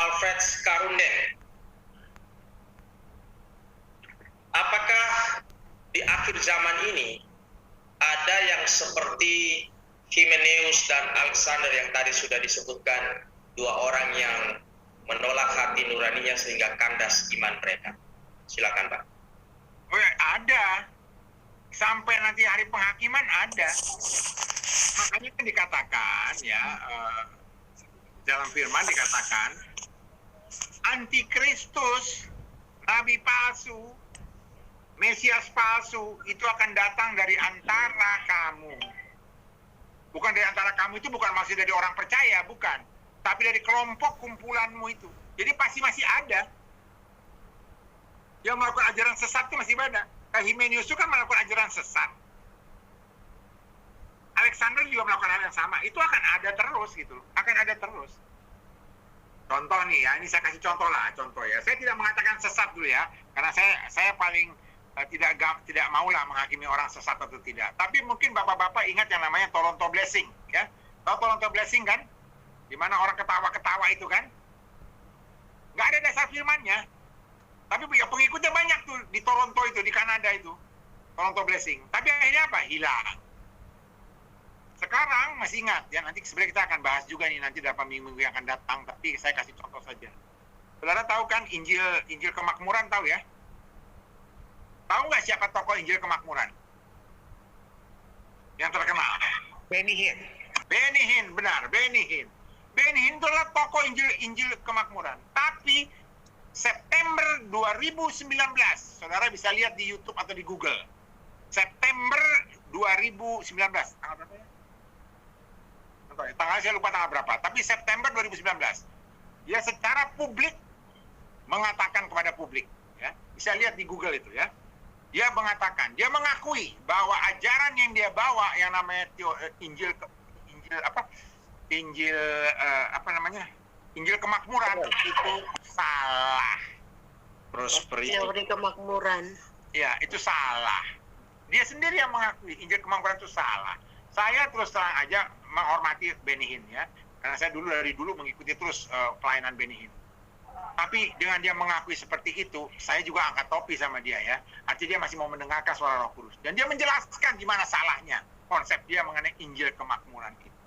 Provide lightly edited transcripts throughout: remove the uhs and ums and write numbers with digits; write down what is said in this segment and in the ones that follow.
Alfred Karunden. Apakah di akhir zaman ini ada yang seperti Hymenaeus dan Alexander yang tadi sudah disebutkan, dua orang yang menolak hati nuraninya sehingga kandas iman mereka? Silakan, Pak. Oh ya, ada. Sampai nanti hari penghakiman ada. Makanya kan dikatakan ya, dalam firman dikatakan antikristus, nabi palsu, Mesias palsu itu akan datang dari antara kamu. Bukan dari antara kamu itu bukan maksud dari orang percaya, bukan. Tapi dari kelompok kumpulanmu itu. Jadi pasti masih ada. Yang melakukan ajaran sesat itu masih ada. Kayak Hymenaeus itu kan melakukan ajaran sesat. Alexander juga melakukan hal yang sama. Itu akan ada terus gitu. Akan ada terus. Contoh nih ya, ini saya kasih contoh ya. Saya tidak mengatakan sesat dulu ya. Karena saya paling tidak maulah menghakimi orang sesat atau tidak. Tapi mungkin bapak-bapak ingat yang namanya Toronto Blessing, ya. Tahu Toronto Blessing kan? Di mana orang ketawa-ketawa itu kan? Nggak ada dasar firmannya. Tapi ya pengikutnya banyak tuh di Toronto itu, di Kanada itu. Toronto Blessing. Tapi akhirnya apa? Hilang. Sekarang masih ingat ya, nanti sebenarnya kita akan bahas juga nih nanti dalam minggu-minggu yang akan datang. Tapi saya kasih contoh saja. Saudara tahu kan Injil Kemakmuran, tahu ya? Tahu nggak siapa tokoh Injil Kemakmuran? Yang terkenal? Benny Hinn, benar, Benny Hinn. Benny Hinn itu adalah tokoh Injil Kemakmuran. Tapi September 2019, saudara bisa lihat di YouTube atau di Google. September 2019, tanggal berapa ya? Tanggal saya lupa tanggal berapa. Tapi September 2019, dia secara publik mengatakan kepada publik, ya, bisa lihat di Google itu ya. Dia mengatakan, dia mengakui bahwa ajaran yang dia bawa yang namanya Injil Kemakmuran itu salah. Teori kemakmuran. Ya, itu salah. Dia sendiri yang mengakui Injil Kemakmuran itu salah. Saya terus terang aja menghormati Benny Hinn ya, karena saya dari dulu mengikuti terus pelayanan Benny Hinn. Tapi dengan dia mengakui seperti itu, saya juga angkat topi sama dia ya. Artinya dia masih mau mendengarkan suara Roh Kudus. Dan dia menjelaskan di mana salahnya konsep dia mengenai Injil Kemakmuran itu.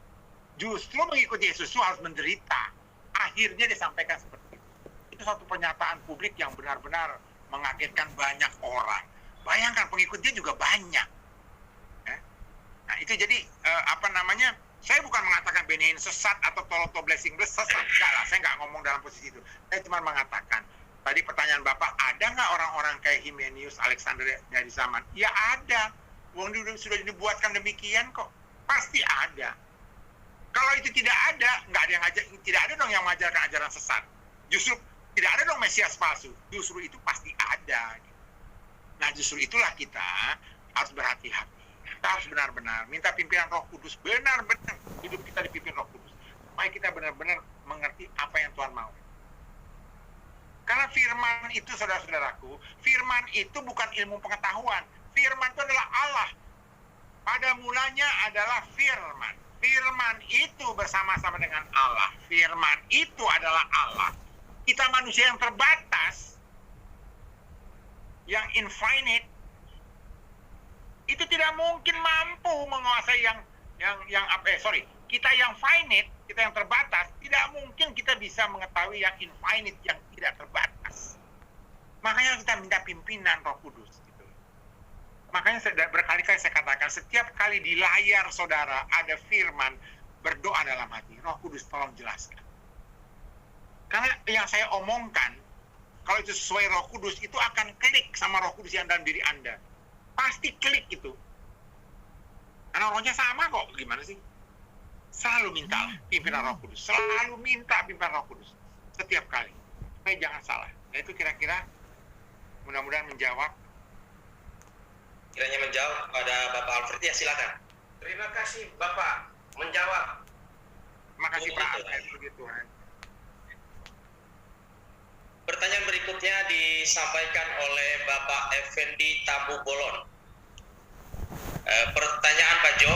Justru mengikuti Yesus itu harus menderita. Akhirnya disampaikan seperti itu. Itu satu pernyataan publik yang benar-benar mengagetkan banyak orang. Bayangkan pengikutnya juga banyak. Nah itu jadi saya bukan mengatakan Benny Hinn sesat atau Toronto Blessing sesat. Enggak lah, saya nggak ngomong dalam posisi itu. Saya cuma mengatakan, tadi pertanyaan Bapak, ada nggak orang-orang kayak Hymenaeus, Alexander dari zaman? Ya ada. Wong sudah dibuatkan demikian kok. Pasti ada. Kalau itu tidak ada, tidak ada dong yang mengajarkan ajaran sesat. Justru tidak ada dong Mesias palsu. Justru itu pasti ada. Nah justru itulah kita harus berhati-hati. Kita harus benar-benar minta pimpinan Roh Kudus, benar-benar hidup kita dipimpin Roh Kudus, supaya kita benar-benar mengerti apa yang Tuhan mau. Karena firman itu, saudara-saudaraku, firman itu bukan ilmu pengetahuan. Firman itu adalah Allah. Pada mulanya adalah firman. Firman itu bersama-sama dengan Allah. Firman itu adalah Allah. Kita manusia yang terbatas, yang infinite, itu tidak mungkin mampu menguasai kita yang finite, kita yang terbatas, tidak mungkin kita bisa mengetahui yang infinite, yang tidak terbatas. Makanya kita minta pimpinan Roh Kudus. Gitu. Makanya berkali-kali saya katakan, setiap kali di layar saudara ada firman, berdoa dalam hati, Roh Kudus tolong jelaskan. Karena yang saya omongkan, kalau itu sesuai Roh Kudus, itu akan klik sama Roh Kudus yang dalam diri Anda. Pasti klik itu. Karena rohnya sama kok, gimana sih? Selalu minta pimpinan Roh Kudus. Selalu minta pimpinan Roh Kudus. Setiap kali. Supaya jangan salah. Nah, itu kira-kira mudah-mudahan menjawab. Kiranya menjawab pada Bapak Alfred, ya silakan. Terima kasih Bapak menjawab. Terima kasih Pak Alfred, begitu. Pertanyaan berikutnya disampaikan oleh Bapak Effendi Tabu Bolon. Pertanyaan Pak Jo,